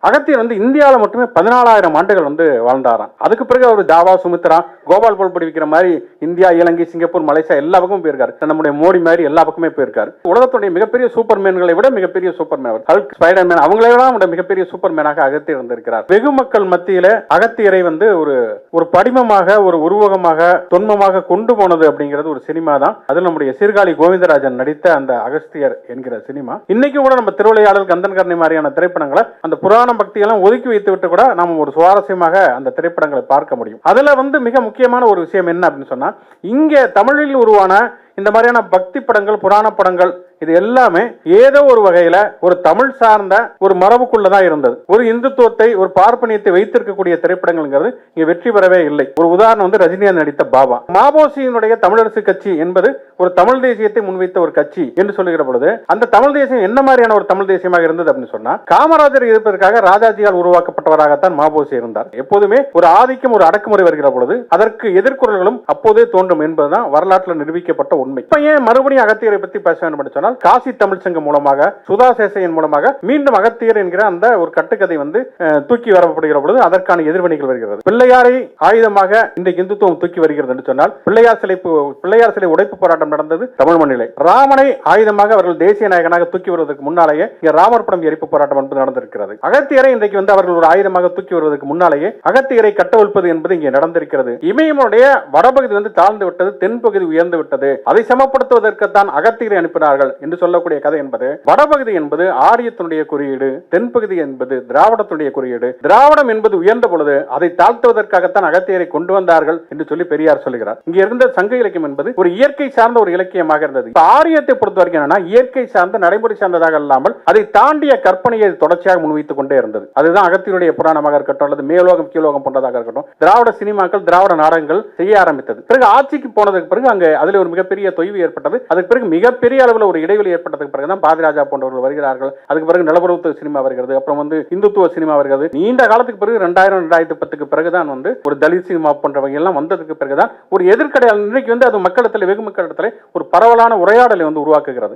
அகத்தியர் வந்து இந்தியாவில் மட்டுமே 14,000 ஆண்டுகள் வந்து வாழ்ந்தாராம். அதுக்கு பிறகு அவர் ஜாவா, சுமித்ரா, கோபால் போல் படிக்கிற மாதிரி இந்தியா, இலங்கை, சிங்கப்பூர், மலேசியா எல்லா பக்கமும் போயிருக்காரு. நம்முடைய மோடி மாதிரி எல்லா பக்கமே போயிருக்காரு. உலகத்துடைய மிகப்பெரிய சூப்பர்மேன்களை விட மிகப்பெரிய சூப்பர்மேன் ஹல்க், ஸ்பைடர்மேன், அவங்களை விட மிகப்பெரிய சூப்பர்மேனாக அகத்தியர் இருந்திருக்கிறார். வெகு மக்கள் மத்தியில அகத்தியரை வந்து ஒரு படிமமாக, ஒரு உருவகமாக, தொன்மமாக கொண்டு போனது அப்படிங்கிறது ஒரு சினிமா தான். அது நம்முடைய சீர்காழி கோவிந்தராஜன் நடித்த அந்த அகஸ்தியர் என்கிற சினிமா. இன்னைக்கு கூட நம்ம திருவிளையாடல், கந்தன்கர்ணி மாதிரியான திரைப்படங்களை அந்த புராண பக்தியெல்லாம் ஒதுக்கி வைத்து விட்டு கூட நம்ம ஒரு சுவாரஸ்யமாக அந்த திரைப்படங்களை பார்க்க முடியும். அதுல வந்து மிக முக்கியமான ஒரு விஷயம் என்ன அப்படின்னு சொன்னா, இங்க தமிழில் உருவான இந்த மாதிரியான பக்தி படங்கள், புராண படங்கள், இது எல்லாமே ஏதோ ஒரு வகையில ஒரு தமிழ் சார்ந்த ஒரு மரபுக்குள்ளதான் இருந்தது. ஒரு இந்துத்துவத்தை, ஒரு பார்ப்பனியத்தை வைத்திருக்கக்கூடிய திரைப்படங்கள்ங்கிறது இங்க வெற்றி பெறவே இல்லை. ஒரு உதாரணம் வந்து ரஜினிகாந்த் நடித்த பாபா. மாபோசியினுடைய தமிழரசு கட்சி என்பது ஒரு தமிழ் தேசியத்தை முன்வைத்த ஒரு கட்சி என்று சொல்லுகிற பொழுது, அந்த தமிழ் தேசியம் என்ன மாதிரியான ஒரு தமிழ் தேசியமாக இருந்தது அப்படின்னு சொன்னா, காமராஜர் இருப்பதற்காக ராஜாஜியால் உருவாக்கப்பட்டவராகத்தான் மாபோசி இருந்தார். எப்போதுமே ஒரு ஆதிக்கம், ஒரு அடக்குமுறை வருகிற பொழுது அதற்கு எதிர்குரல்களும் அப்போதே தோன்றும் என்பதுதான் வரலாற்றில் நிரூபிக்கப்பட்ட உண்மை. இப்ப ஏன் மறுபடியும் அகத்தியரை பத்தி பேச வேண்டும் என்று சொன்னால், காசி தமிழ் சங்கம் மூலமாக, சுதா சேசையன் மூலமாக மீண்டும் அகத்தியர் என்கிற அந்த ஒரு கட்டுக்கதை வந்து தூக்கி வரப்படுகிற பொழுது அதற்கான எதிர்வினைகள் வருகிறது. பிள்ளையாரை ஆயுதமாக இன்றைக்கு இந்துத்துவம் தூக்கி வருகிறது என்று சொன்னால், பிள்ளையார் சிலை உடைப்பு போராட்டம் நடந்தது தமிழ் மண்ணிலே. ராமனை ஆயுதமாக அவர்கள் தேசிய நாயகனாக தூக்கி வருவதற்கு முன்னாலேயே இங்கே ராமர் படம் எரிப்பு போராட்டம் என்பது நடந்திருக்கிறது. அகத்தியரை இன்றைக்கு வந்து அவர்கள் ஒரு ஆயுதமாக தூக்கி வருவதற்கு முன்னாலேயே அகத்தியரை கட்டவிழ்ப்பது என்பது இங்கே நடந்திருக்கிறது. இமயமனுடைய வடபகுதி வந்து தாழ்ந்து விட்டது, தென்பகுதி உயர்ந்து விட்டது. அதை சமப்படுத்துவதற்குத்தான் அகத்தியரை அனுப்பினார்கள் என்று சொல்லக்கூடிய கதை என்பது, வடபகுதி என்பது ஆரியத்தினுடைய குறியீடு, தென்பகுதி என்பது திராவிடத்துடைய குறியீடு. திராவிடம் என்பது உயர்ந்த பொழுது அதை தாழ்த்துவதற்காகத்தான் அகத்தியரை கொண்டு வந்தார்கள் என்று சொல்லி பெரியார் சொல்லுகிறார். இங்க இருந்த சங்க இலக்கியம் என்பது ஒரு இயற்கை சார்ந்த ஒரு இலக்கியமாக இருந்தது. ஆரியத்தை பொறுத்த வரைக்கும் என்னன்னா, இயற்கை சார்ந்த, நடைமுறை சார்ந்ததாக இல்லாமல் அதை தாண்டிய கற்பனையை தொடர்ச்சியாக முன்வைத்துக் கொண்டே இருந்தது. அதுதான் அகத்தியருடைய புராணமாக இருக்கட்டும், அல்லது மேலோகம் கீழோகம் போன்றதாக இருக்கட்டும், திராவிட சினிமாக்கள், திராவிட நாடகங்கள் செய்ய ஆரம்பித்தது. பிறகு ஆட்சிக்கு போனதுக்கு பிறகு அங்க அதில் ஒரு மிகப்பெரிய தொய்வு ஏற்பட்டது. அதுக்கு பிறகு மிகப்பெரிய அளவில் ஒரு இடைவெளி ஏற்பட்டதுக்கு பிறகுதான் பாதிராஜா போன்றவர்கள் வருகிறார்கள். அதுக்கு பிறகு நிலப்பரப்பு சினிமா வருகிறது, அப்புறம் வந்து இந்துத்துவ சினிமா வருகிறது. நீண்ட காலத்துக்கு பிறகு 2000, 2010 பிறகுதான் வந்து ஒரு தலித் சினிமா போன்றவை எல்லாம் வந்ததுக்கு பிறகுதான் ஒரு எதிர்க்கடை இன்றைக்கு வந்து அது மக்களிடத்தில், வெகு மக்களிடத்தில் ஒரு பரவலான உரையாடலை வந்து உருவாக்குகிறது.